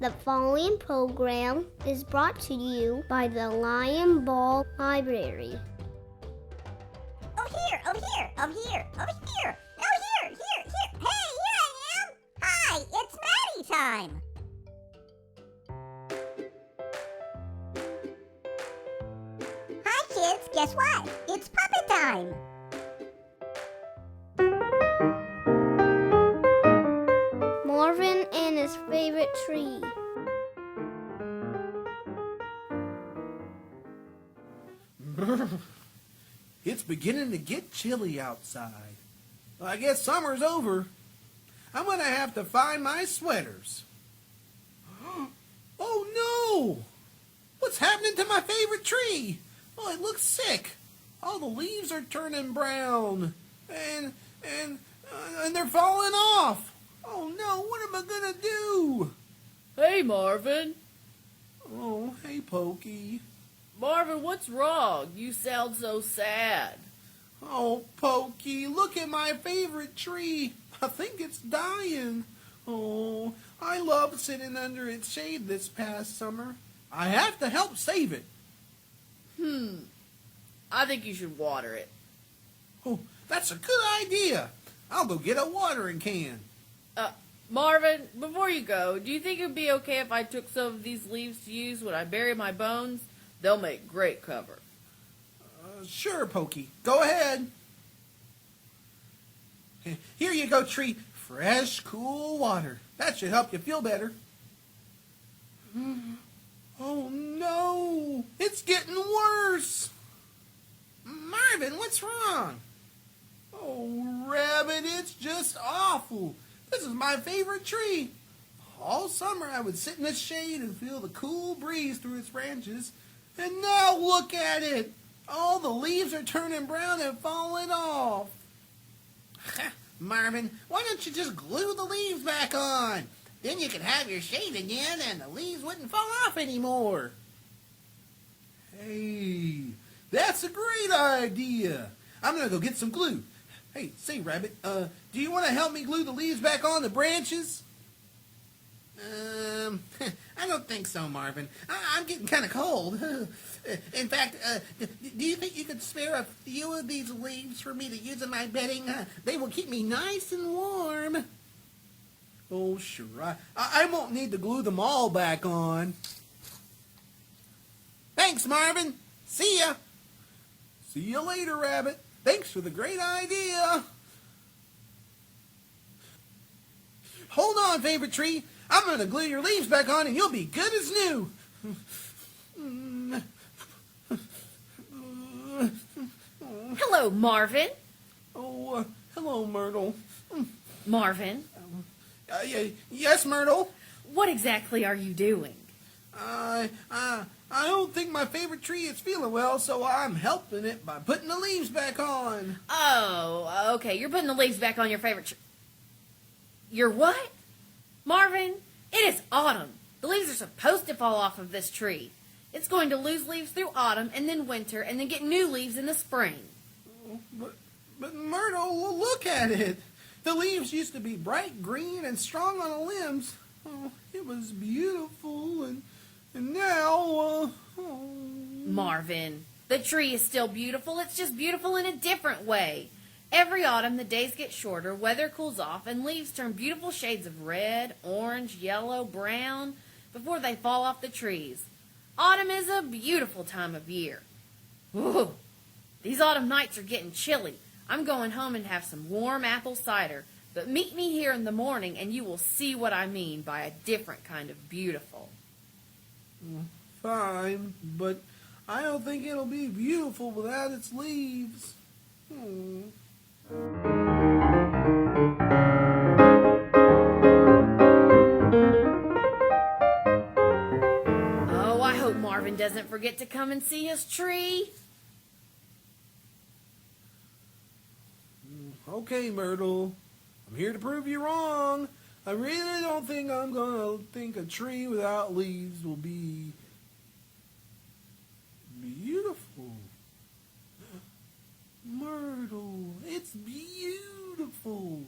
The following program is brought to you by the Lion Ball Library. Over here, over here, over here, over here, over here, here. Hey, here I am. Hi, it's Mattie time. Hi, kids. Guess what? It's puppet time. Morven and his favorite tree. It's beginning to get chilly outside. I guess summer's over. I'm going to have to find my sweaters. Oh no! What's happening to my favorite tree? Oh, it looks sick. All the leaves are turning brown. And they're falling off. Oh no, what am I going to do? Hey, Marvin. Oh, hey, Pokey. Marvin, what's wrong? You sound so sad. Oh, Pokey, look at my favorite tree. I think it's dying. Oh, I loved sitting under its shade this past summer. I have to help save it. I think you should water it. Oh, that's a good idea. I'll go get a watering can. Marvin, before you go, do you think it would be okay if I took some of these leaves to use when I bury my bones? They'll make great cover. Sure, Pokey. Go ahead. Here you go, tree. Fresh, cool water. That should help you feel better. Oh, no. It's getting worse. Marvin, what's wrong? Oh, Rabbit, it's just awful. This is my favorite tree. All summer I would sit in the shade and feel the cool breeze through its branches. And now look at it. All the leaves are turning brown and falling off. Marvin, why don't you just glue the leaves back on? Then you could have your shade again and the leaves wouldn't fall off anymore. Hey, that's a great idea. I'm going to go get some glue. Hey, say, Rabbit, do you want to help me glue the leaves back on the branches? I don't think so, Marvin. I'm getting kind of cold. In fact, do you think you could spare a few of these leaves for me to use in my bedding? They will keep me nice and warm. Oh, sure. I won't need to glue them all back on. Thanks, Marvin. See ya. See you later, Rabbit. Thanks for the great idea. Hold on, favorite tree. I'm going to glue your leaves back on and you'll be good as new. Hello, Marvin. Oh, hello, Myrtle. Marvin, Yes, Myrtle. what exactly are you doing? I don't think my favorite tree is feeling well, so I'm helping it by putting the leaves back on. Oh, okay. You're putting the leaves back on your favorite tree. Your what? Marvin, it is autumn. The leaves are supposed to fall off of this tree. It's going to lose leaves through autumn and then winter and then get new leaves in the spring. But Myrtle, look at it. The leaves used to be bright green and strong on the limbs. Oh, it was beautiful, and now, Marvin, the tree is still beautiful. It's just beautiful in a different way. Every autumn, the days get shorter, weather cools off, and leaves turn beautiful shades of red, orange, yellow, brown before they fall off the trees. Autumn is a beautiful time of year. Ooh, these autumn nights are getting chilly. I'm going home and have some warm apple cider, but meet me here in the morning and you will see what I mean by a different kind of beautiful. fine, but I don't think it'll be beautiful without its leaves. Oh, I hope Marvin doesn't forget to come and see his tree. Okay, Myrtle. I'm here to prove you wrong. I really don't think I'm gonna think a tree without leaves will be beautiful. Myrtle, it's beautiful.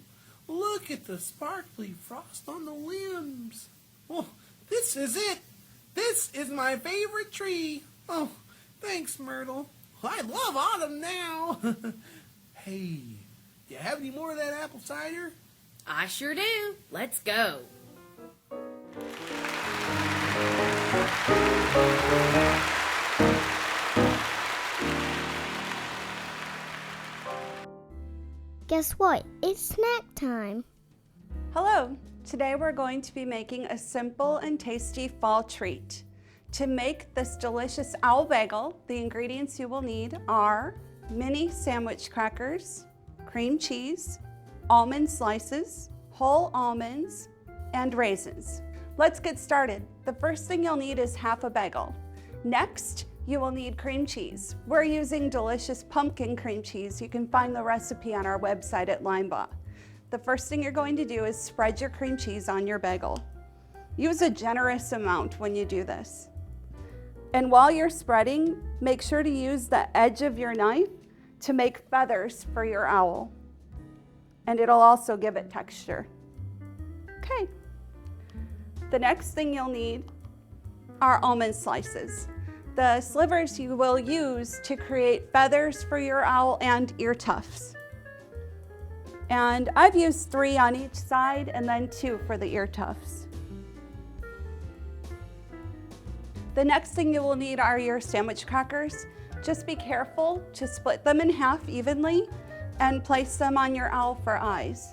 Look at the sparkly frost on the limbs. Oh, this this is it. This is my favorite tree. Oh, thanks, Myrtle. I love autumn now. Hey, do you have any more of that apple cider? I sure do. Let's go. Guess what? It's snack time. Hello! Today we're going to be making a simple and tasty fall treat. To make this delicious Owl Bagel, the ingredients you will need are mini sandwich crackers, cream cheese, almond slices, whole almonds, and raisins. Let's get started. The first thing you'll need is half a bagel. Next, you will need cream cheese. We're using delicious pumpkin cream cheese. You can find the recipe on our website at Limebaugh. The first thing you're going to do is spread your cream cheese on your bagel. Use a generous amount when you do this. And while you're spreading, make sure to use the edge of your knife to make feathers for your owl. And it'll also give it texture. Okay. The next thing you'll need are almond slices. The slivers you will use to create feathers for your owl and ear tufts. And I've used 3 on each side and then 2 for the ear tufts. The next thing you will need are your sandwich crackers. Just be careful to split them in half evenly and place them on your owl for eyes.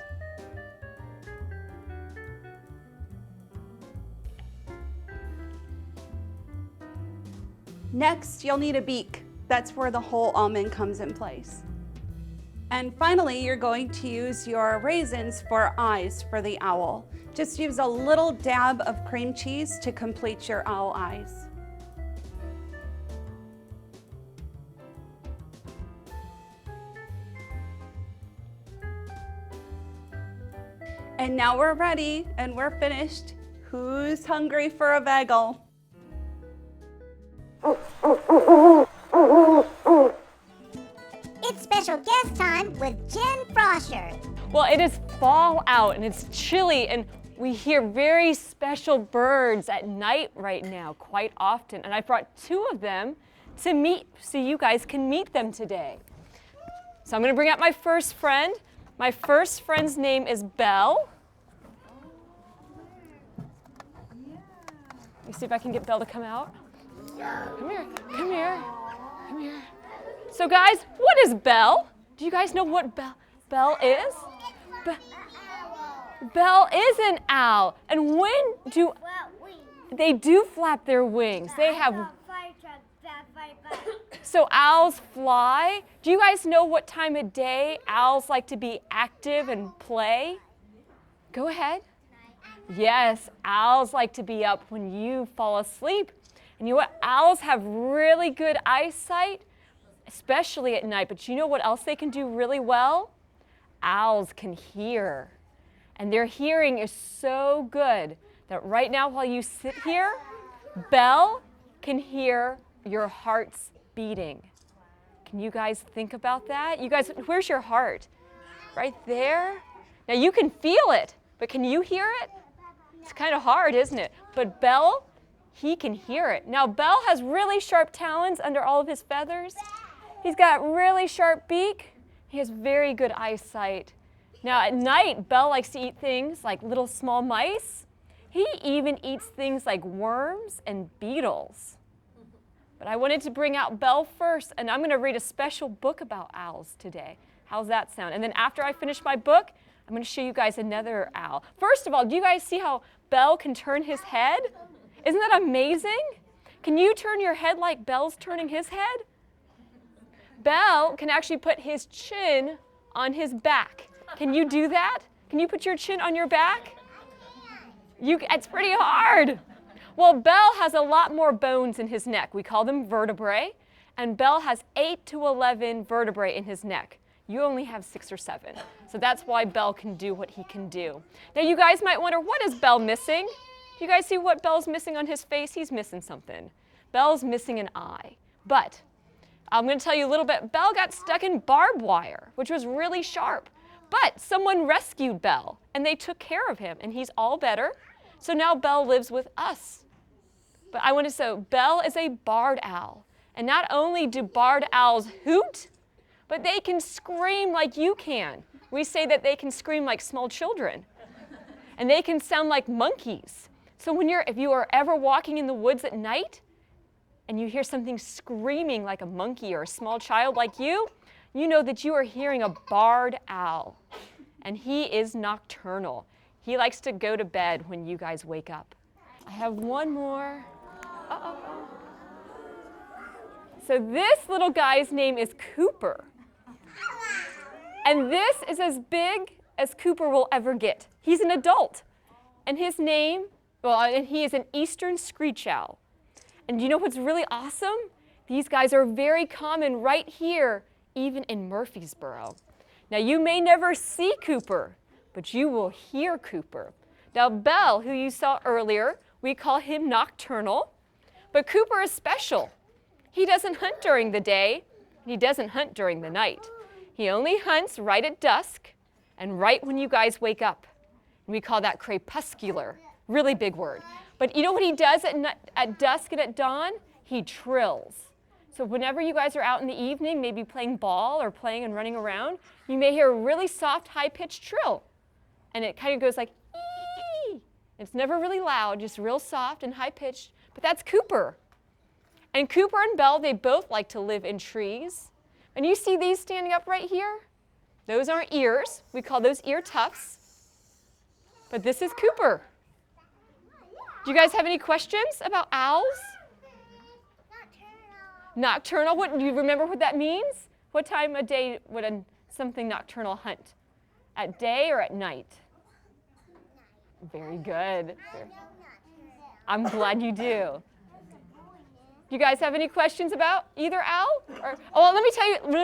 Next, you'll need a beak. That's where the whole almond comes in place. And finally, you're going to use your raisins for eyes for the owl. Just use a little dab of cream cheese to complete your owl eyes. And now we're ready and we're finished. Who's hungry for a bagel? It's special guest time with Jenn Froscher. Well, it is fall out and it's chilly and we hear very special birds at night right now quite often. And I brought 2 of them to meet so you guys can meet them today. So I'm going to bring out my first friend. My first friend's name is Belle. Let me see if I can get Belle to come out. Come here, come here, come here. So guys, what is Belle? Do you guys know what Belle is? Belle is an owl. And when do they do flap their wings? They have. So owls fly. Do you guys know what time of day owls like to be active and play? Go ahead. Yes, owls like to be up when you fall asleep. And you know what? Owls have really good eyesight, especially at night. But you know what else they can do really well? Owls can hear. And their hearing is so good that right now while you sit here, Belle can hear your heart's beating. Can you guys think about that? You guys, where's your heart? Right there? Now you can feel it, but can you hear it? It's kind of hard, isn't it? But Belle, he can hear it. Now Belle has really sharp talons under all of his feathers. He's got really sharp beak. He has very good eyesight. Now at night, Belle likes to eat things like little small mice. He even eats things like worms and beetles. But I wanted to bring out Belle first, and I'm going to read a special book about owls today. How's that sound? And then after I finish my book, I'm going to show you guys another owl. First of all, do you guys see how Belle can turn his head? Isn't that amazing? Can you turn your head like Belle's turning his head? Belle can actually put his chin on his back. Can you do that? Can you put your chin on your back? It's pretty hard. Well, Belle has a lot more bones in his neck. We call them vertebrae. And Belle has 8 to 11 vertebrae in his neck. You only have 6 or 7. So that's why Belle can do what he can do. Now you guys might wonder, what is Belle missing? Do you guys see what Belle's missing on his face? He's missing something. Belle's missing an eye. But I'm going to tell you a little bit. Belle got stuck in barbed wire, which was really sharp. But someone rescued Belle, and they took care of him, and he's all better. So now Belle lives with us. But I want to say, Belle is a barred owl. And not only do barred owls hoot, but they can scream like you can. We say that they can scream like small children. And they can sound like monkeys. So if you are ever walking in the woods at night and you hear something screaming like a monkey or a small child like you know that you are hearing a barred owl. And he is nocturnal. He likes to go to bed when you guys wake up. I have one more. Uh-oh. So this little guy's name is Cooper. And this is as big as Cooper will ever get. He's an adult. And his name, and he is an eastern screech owl. And you know what's really awesome? These guys are very common right here, even in Murfreesboro. Now you may never see Cooper, but you will hear Cooper. Now Belle, who you saw earlier, we call him nocturnal, but Cooper is special. He doesn't hunt during the day, and he doesn't hunt during the night. He only hunts right at dusk and right when you guys wake up. And we call that crepuscular, really big word. But you know what he does at dusk and at dawn? He trills. So whenever you guys are out in the evening, maybe playing ball or playing and running around, you may hear a really soft, high-pitched trill. And it kind of goes like, ee. It's never really loud, just real soft and high-pitched. But that's Cooper. And Cooper and Belle, they both like to live in trees. And you see these standing up right here? Those aren't ears. We call those ear tufts. But this is Cooper. Do you guys have any questions about owls? Nocturnal. What, do you remember what that means? What time of day would something nocturnal hunt? At day or at night? Very good. I'm glad you do. Do you guys have any questions about either owl? Let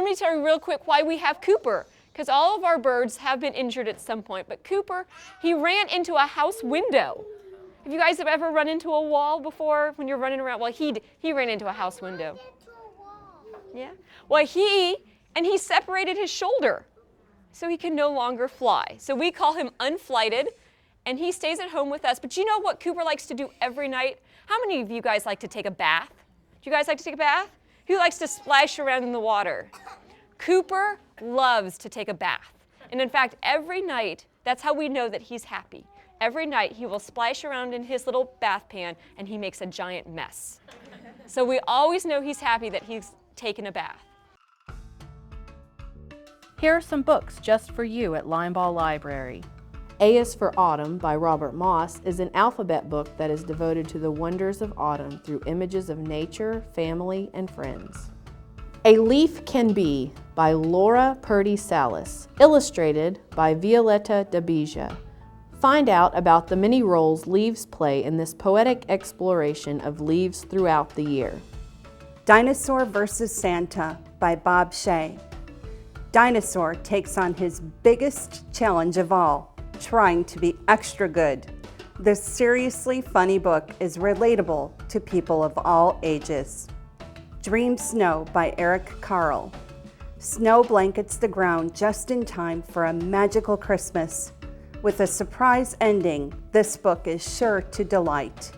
me tell you real quick why we have Cooper. Because all of our birds have been injured at some point. But Cooper, he ran into a house window. Have you guys ever run into a wall before when you're running around? Well, he ran into a house window. Yeah. Well, he separated his shoulder, so he can no longer fly. So we call him unflighted, and he stays at home with us. But you know what Cooper likes to do every night? How many of you guys like to take a bath? Do you guys like to take a bath? Who likes to splash around in the water? Cooper loves to take a bath. And in fact, every night, that's how we know that he's happy. Every night, he will splash around in his little bath pan, and he makes a giant mess. So we always know he's happy that he's taken a bath. Here are some books just for you at Limeball Library. A is for Autumn by Robert Moss is an alphabet book that is devoted to the wonders of autumn through images of nature, family, and friends. A Leaf Can Be by Laura Purdy Salas, illustrated by Violetta Dabija. Find out about the many roles leaves play in this poetic exploration of leaves throughout the year. Dinosaur vs. Santa by Bob Shea. Dinosaur takes on his biggest challenge of all, trying to be extra good. This seriously funny book is relatable to people of all ages. Dream Snow by Eric Carle. Snow blankets the ground just in time for a magical Christmas. With a surprise ending, this book is sure to delight.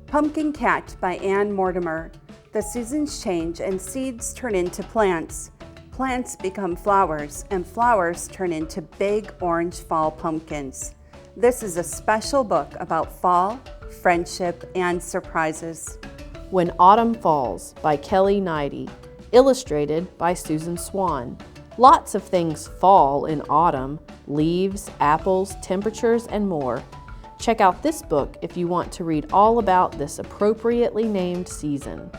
Pumpkin Cat by Anne Mortimer. The seasons change and seeds turn into plants. Plants become flowers, and flowers turn into big orange fall pumpkins. This is a special book about fall, friendship, and surprises. When Autumn Falls by Kelly Knighty, illustrated by Susan Swan. Lots of things fall in autumn: leaves, apples, temperatures, and more. Check out this book if you want to read all about this appropriately named season.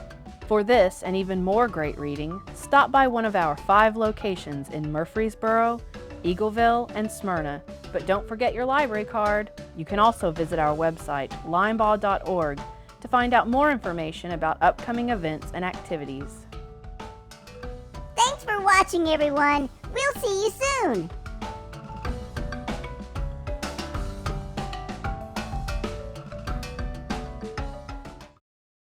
For this and even more great reading, stop by one of our 5 locations in Murfreesboro, Eagleville, and Smyrna. But don't forget your library card. You can also visit our website, limeball.org, to find out more information about upcoming events and activities. Thanks for watching, everyone. We'll see you soon.